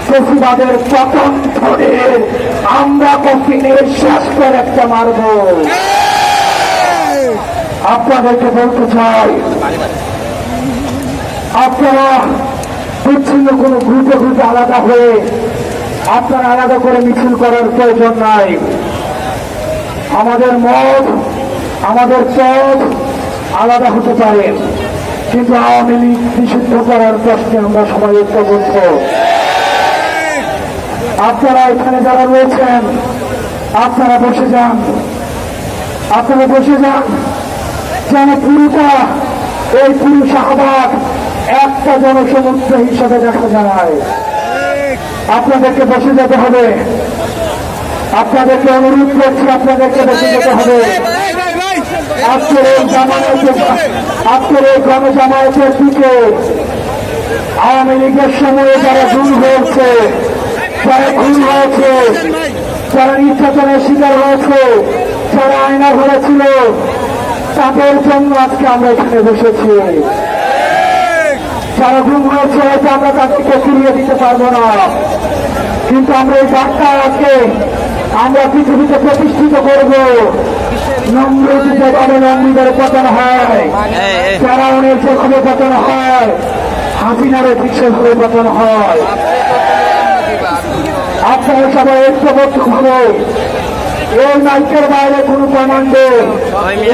ফেসিবাদের পতন ধরে আমরা কফিনের শেষ করে একটা মারব। আপনাদেরকে বলতে চাই, আপনারা বিচ্ছিন্ন কোন গ্রুপে গ্রুপে আলাদা হয়ে আপনারা আলাদা করে মিছিল করার প্রয়োজন নাই। আমাদের মত, আমাদের পথ আলাদা হতে পারে, কিন্তু আওয়ামী লীগ নিষিদ্ধ করার প্রশ্নে আমরা সবাই ঐক্যবদ্ধ। আপনারা এখানে যারা রয়েছেন আপনারা বসে যান, আপনারা বসে যান, যেন পুরোটা এই পুরো শাহবাগ একটা জনসমুদ্র হিসাবে দেখা যায়। আপনাদেরকে বসে যেতে হবে, আপনাদেরকে অনুরোধ করছি, আপনাদেরকে বসে যেতে হবে। আজকের এই গণজামায়াতের দিকে আওয়ামী লীগের সময়ে যারা গুম হয়েছে, যারা খুন হয়েছে, যারা নির্যাতনের শিকার হয়েছে, যারা আয়না ঘরে ছিল, তাদের জন্য আজকে আমরা এখানে বসেছি। যারা গুম হয়েছে হয়তো আমরা তাদেরকে ফিরিয়ে দিতে পারবো না, কিন্তু আমরা এই বার্তাকে আমরা পৃথিবীতে প্রতিষ্ঠিত করব। নমরুদ যেভাবে নমরুদের পতন হয়, ফেরাউনের যেভাবে পতন হয়, হাসিনারও বিশেষভাবে পতন হয়। আপনারা সবাই ঐক্যবদ্ধ হবে। এই মাইকের বাইরে কোন কমান্ডো,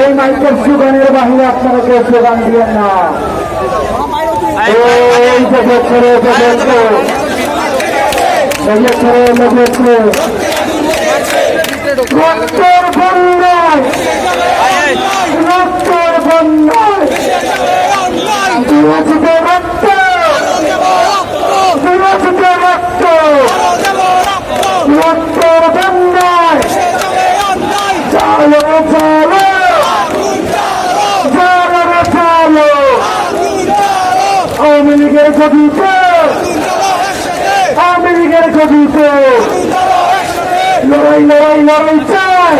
এই মাইকের স্লোগানের বাহিরে আপনারা কেউ স্লোগান দিবেন না। এই যে বছরে রক্তের বন্যায়, রক্তের বন্যায়, বিরোচিত রক্ত, বিরোচিত রক্ত, রক্তের বন্যায়, চালো চালো, চালো চালো, আওয়ামী লীগের গদিতে, আওয়ামী লীগের গদিতে লড়াই লড়াই লড়াই চাই,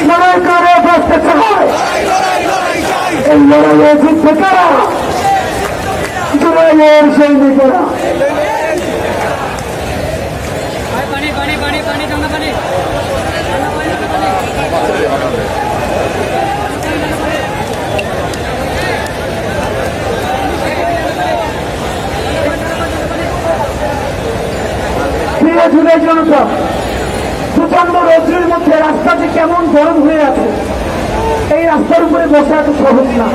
লড়াই করে বসতে চাই। এই লড়াইয়ে জিততে কারা? জুলাইয়ের সৈনিকেরা। প্রিয় জুলাই জনতা, প্রচন্ড রৌদ্রের মধ্যে রাস্তাটি কেমন গরম হয়ে আছে, এই রাস্তার উপরে বসা এত সহজ না।